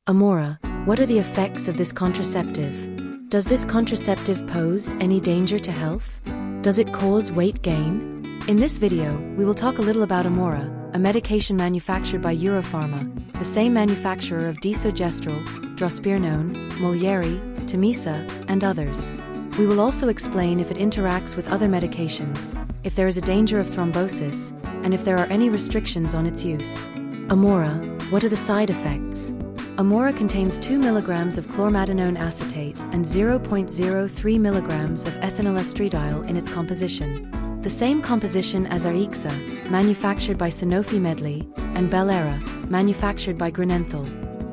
Amora, what are the effects of this contraceptive? Does this contraceptive pose any danger to health? Does it cause weight gain? In this video, we will talk a little about Amora, a medication manufactured by Eurofarma, the same manufacturer of Desogestrel, Drospirenone, Molièri, Tâmisa, and others. We will also explain if it interacts with other medications, if there is a danger of thrombosis, and if there are any restrictions on its use. Amora, what are the side effects? Amora contains 2 mg of chlormadinone acetate and 0.03 mg of ethinylestradiol in its composition. The same composition as Aixa, manufactured by Sanofi Medley, and Belara, manufactured by Grünenthal.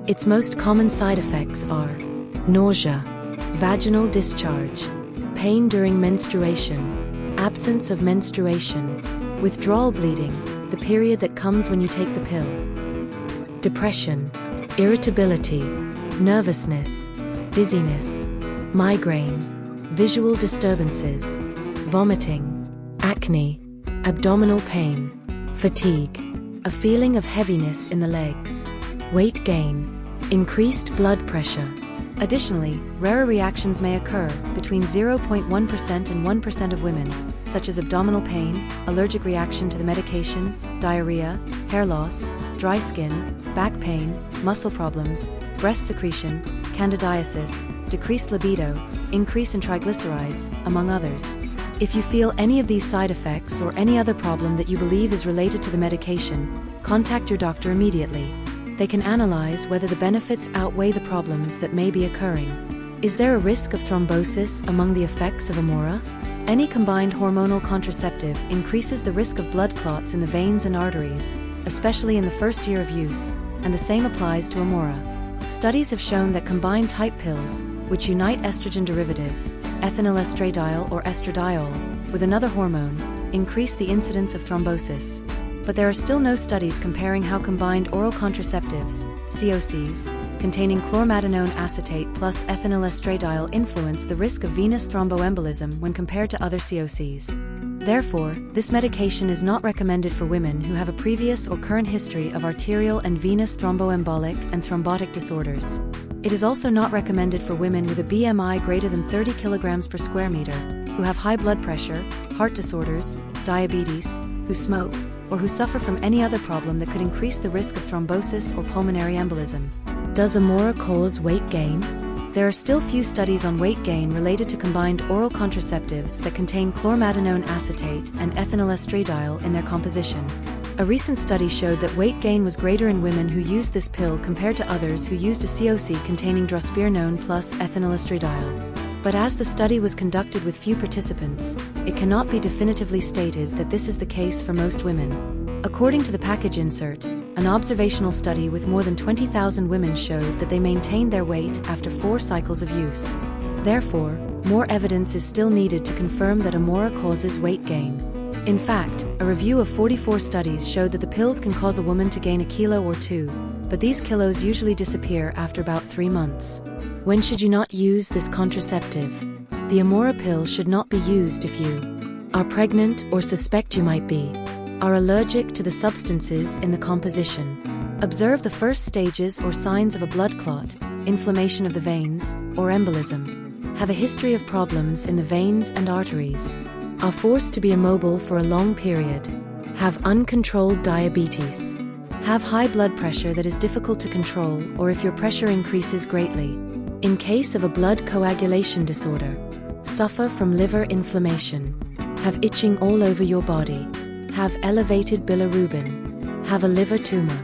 Its most common side effects are nausea, vaginal discharge, pain during menstruation, absence of menstruation, withdrawal bleeding, the period that comes when you take the pill, depression, irritability, nervousness, dizziness, migraine, visual disturbances, vomiting, acne, abdominal pain, fatigue, a feeling of heaviness in the legs, weight gain, increased blood pressure. Additionally, rarer reactions may occur between 0.1% and 1% of women, such as abdominal pain, allergic reaction to the medication, diarrhea, hair loss, dry skin, back pain, muscle problems, breast secretion, candidiasis, decreased libido, increase in triglycerides, among others. If you feel any of these side effects or any other problem that you believe is related to the medication, contact your doctor immediately. They can analyze whether the benefits outweigh the problems that may be occurring. Is there a risk of thrombosis among the effects of Amora? Any combined hormonal contraceptive increases the risk of blood clots in the veins and arteries, especially in the first year of use, and the same applies to Amora. Studies have shown that combined type pills, which unite estrogen derivatives, ethinylestradiol or estradiol, with another hormone, increase the incidence of thrombosis. But there are still no studies comparing how combined oral contraceptives, COCs, containing chlormadinone acetate plus ethinylestradiol influence the risk of venous thromboembolism when compared to other COCs. Therefore, this medication is not recommended for women who have a previous or current history of arterial and venous thromboembolic and thrombotic disorders. It is also not recommended for women with a BMI greater than 30 kg per square meter, who have high blood pressure, heart disorders, diabetes, who smoke, or who suffer from any other problem that could increase the risk of thrombosis or pulmonary embolism. Does Amora cause weight gain? There are still few studies on weight gain related to combined oral contraceptives that contain chlormadinone acetate and ethinylestradiol in their composition. A recent study showed that weight gain was greater in women who used this pill compared to others who used a COC containing drospirenone plus ethinylestradiol. But as the study was conducted with few participants, it cannot be definitively stated that this is the case for most women. According to the package insert, an observational study with more than 20,000 women showed that they maintained their weight after 4 cycles of use. Therefore, more evidence is still needed to confirm that Amora causes weight gain. In fact, a review of 44 studies showed that the pills can cause a woman to gain a kilo or 2, but these kilos usually disappear after about 3 months. When should you not use this contraceptive? The Amora pill should not be used if you are pregnant or suspect you might be, are allergic to the substances in the composition, observe the first stages or signs of a blood clot, inflammation of the veins, or embolism, have a history of problems in the veins and arteries, are forced to be immobile for a long period, have uncontrolled diabetes, have high blood pressure that is difficult to control, or if your pressure increases greatly. In case of a blood coagulation disorder, suffer from liver inflammation, have itching all over your body, have elevated bilirubin, have a liver tumor,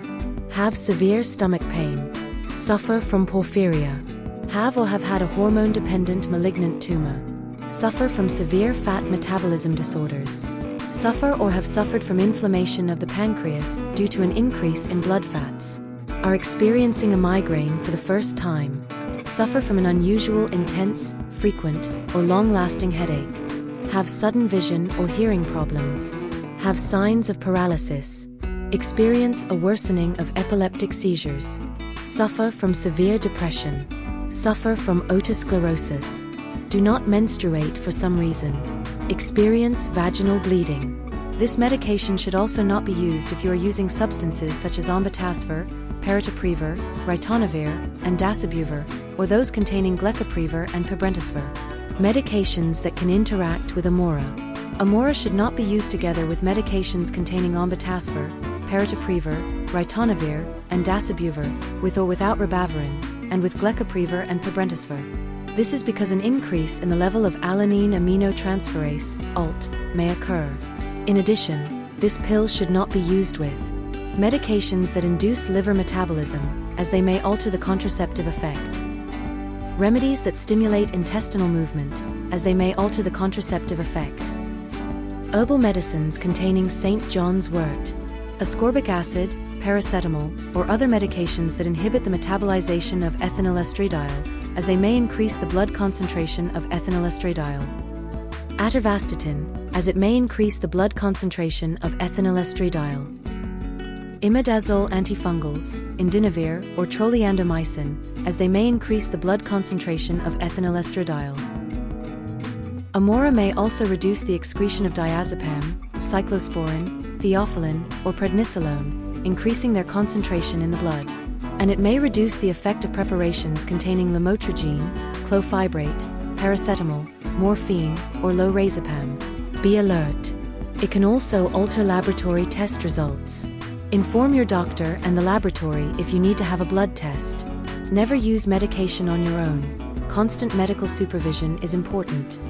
have severe stomach pain, suffer from porphyria, have or have had a hormone-dependent malignant tumor, suffer from severe fat metabolism disorders, suffer or have suffered from inflammation of the pancreas due to an increase in blood fats, are experiencing a migraine for the first time, suffer from an unusual, intense, frequent, or long-lasting headache, have sudden vision or hearing problems, have signs of paralysis, experience a worsening of epileptic seizures, suffer from severe depression, suffer from otosclerosis, do not menstruate for some reason, experience vaginal bleeding. This medication should also not be used if you are using substances such as omeprazole, paritaprevir, ritonavir, and dasibuvir, or those containing glecaprevir and pibrentasvir. Medications that can interact with Amora. Amora should not be used together with medications containing ombitasvir, paritaprevir, ritonavir, and dasibuvir, with or without ribavirin, and with glecaprevir and pibrentasvir. This is because an increase in the level of alanine aminotransferase, ALT, may occur. In addition, this pill should not be used with medications that induce liver metabolism, as they may alter the contraceptive effect. Remedies that stimulate intestinal movement, as they may alter the contraceptive effect. Herbal medicines containing St. John's wort, ascorbic acid, paracetamol, or other medications that inhibit the metabolization of ethinylestradiol, as they may increase the blood concentration of ethinylestradiol. Atorvastatin, as it may increase the blood concentration of ethinylestradiol. Imidazole antifungals, indinavir, or troleandomycin, as they may increase the blood concentration of ethinylestradiol. Amora may also reduce the excretion of diazepam, cyclosporin, theophylline, or prednisolone, increasing their concentration in the blood. And it may reduce the effect of preparations containing lamotrigine, clofibrate, paracetamol, morphine, or lorazepam. Be alert. It can also alter laboratory test results. Inform your doctor and the laboratory if you need to have a blood test. Never use medication on your own. Constant medical supervision is important.